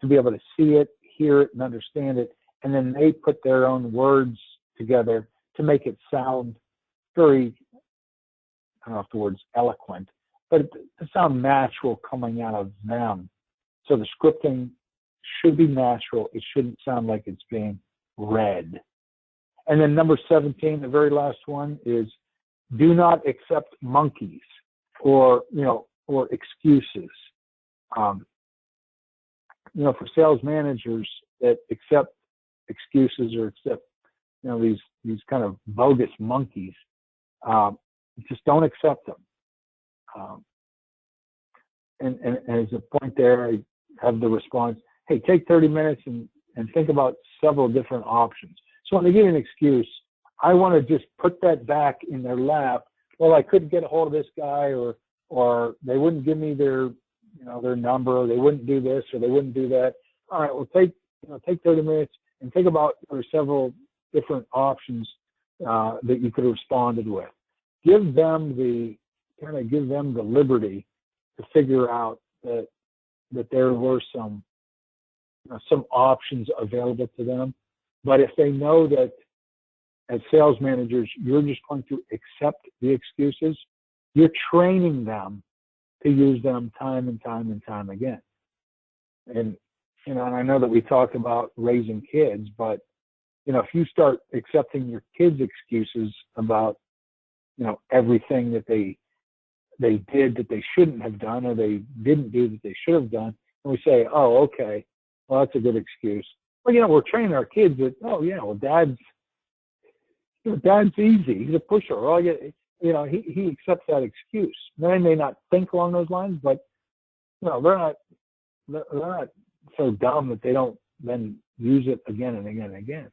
to be able to see it, hear it, and understand it, and then they put their own words together to make it sound very, I don't know if the word's eloquent, but to sound natural coming out of them. So the scripting should be natural. It shouldn't sound like it's being read. And then number 17, the very last one, is do not accept monkeys or excuses. For sales managers that accept excuses or accept, these kind of bogus monkeys, just don't accept them. And as a point there, I have the response, hey, take 30 minutes and think about several different options. So when they give an excuse, I want to just put that back in their lap. Well, I couldn't get a hold of this guy, or they wouldn't give me their number, or they wouldn't do this, or they wouldn't do that. All right, well, take 30 minutes and think about several different options that you could have responded with. Give them the liberty to figure out that there were some options available to them. But if they know that as sales managers, you're just going to accept the excuses, you're training them to use them time and time and time again. And I know that we talked about raising kids, but if you start accepting your kids' excuses about everything that they did that they shouldn't have done, or they didn't do that they should have done, and we say, oh, okay, well, that's a good excuse. Well, we're training our kids that, oh yeah, well, dad's easy. He's a pusher. Well, he accepts that excuse. They may not think along those lines, but they're not so dumb that they don't then use it again and again and again.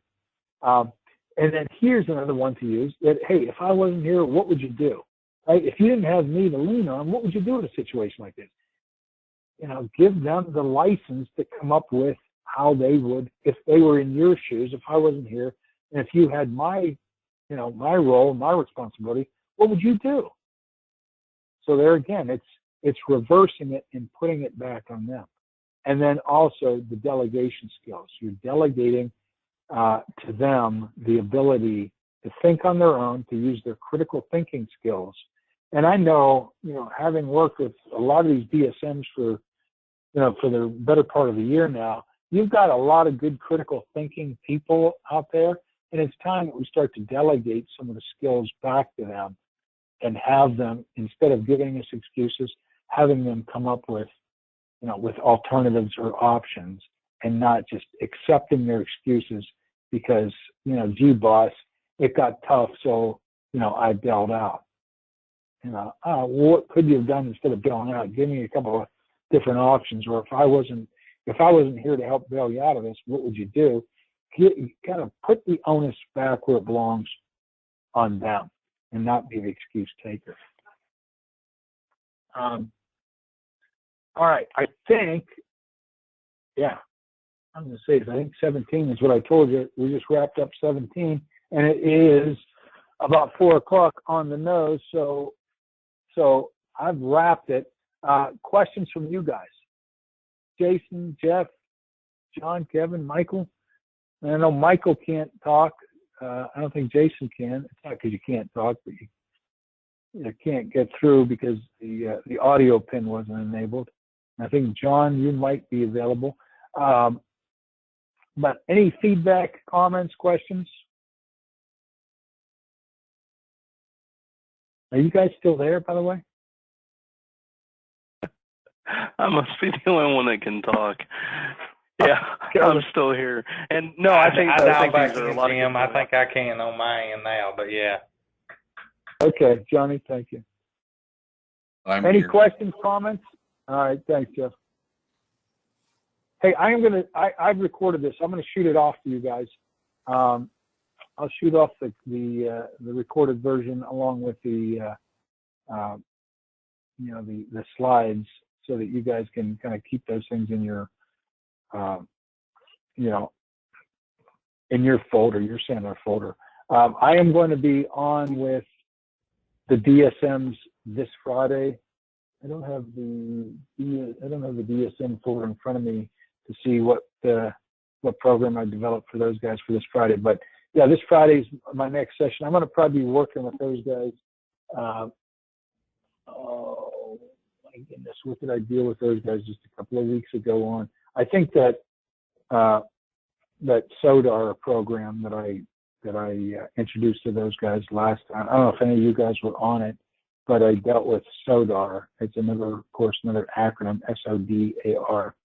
And then here's another one to use, that, hey, if I wasn't here, what would you do? Right? If you didn't have me to lean on, what would you do in a situation like this? Give them the license to come up with how they would, if they were in your shoes, if I wasn't here, and if you had my role, my responsibility, what would you do? So there again, it's reversing it and putting it back on them. And then also the delegation skills. You're delegating to them the ability to think on their own, to use their critical thinking skills. And I know, having worked with a lot of these DSMs for the better part of the year now, you've got a lot of good critical thinking people out there, and it's time that we start to delegate some of the skills back to them and have them, instead of giving us excuses, having them come up with alternatives or options, and not just accepting their excuses because, gee, boss, it got tough, so, I bailed out. What could you have done instead of bailing out? Give me a couple of different options. Or if I wasn't here to help bail you out of this, what would you do? Kind of put the onus back where it belongs on them, and not be the excuse taker. All right, I think, I'm going to say, I think 17 is what I told you. We just wrapped up 17, and it is about 4 o'clock on the nose. So I've wrapped it. Questions from you guys? Jason, Jeff, John, Kevin, Michael. And I know Michael can't talk. I don't think Jason can. It's not because you can't talk, but you can't get through because the audio pin wasn't enabled. I think, John, you might be available. But any feedback, comments, questions? Are you guys still there, by the way? I must be the only one that can talk. Yeah, Go. I'm still here. And no, I think dialed these back are a in, lot of Jim. good I points. think I can on my end now, but yeah. Okay, Johnny, thank you. I'm Any here. questions, comments? All right, thanks, Jeff. Hey, I've recorded this. I'm gonna shoot it off to you guys. I'll shoot off the recorded version along with the the slides so that you guys can kind of keep those things in your in your folder, your Sandler folder. I am going to be on with the DSMs this Friday. I don't have the DSM folder in front of me to see what program I developed for those guys for this Friday. But yeah, this Friday is my next session. I'm going to probably be working with those guys. Oh my goodness, what did I deal with those guys just a couple of weeks ago on? I think that that SODAR program that I introduced to those guys last time. I don't know if any of you guys were on it, but I dealt with SODAR. It's another acronym, SODAR,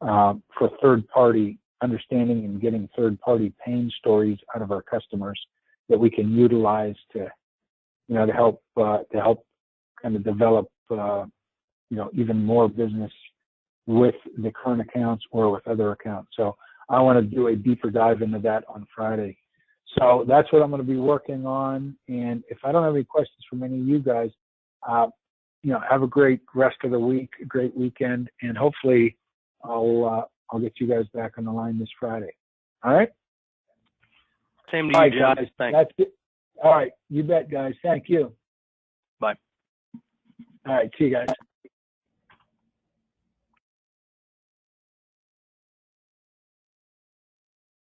for third party understanding and getting third party pain stories out of our customers that we can utilize to help kind of develop even more business with the current accounts or with other accounts. So I want to do a deeper dive into that on Friday. So that's what I'm going to be working on. And if I don't have any questions from any of you guys, have a great rest of the week, a great weekend, and hopefully I'll get you guys back on the line this Friday. All right? Same to All you, right, Jim. guys. Thanks. That's it. All right. You bet, guys. Thank you. Bye. All right. See you guys.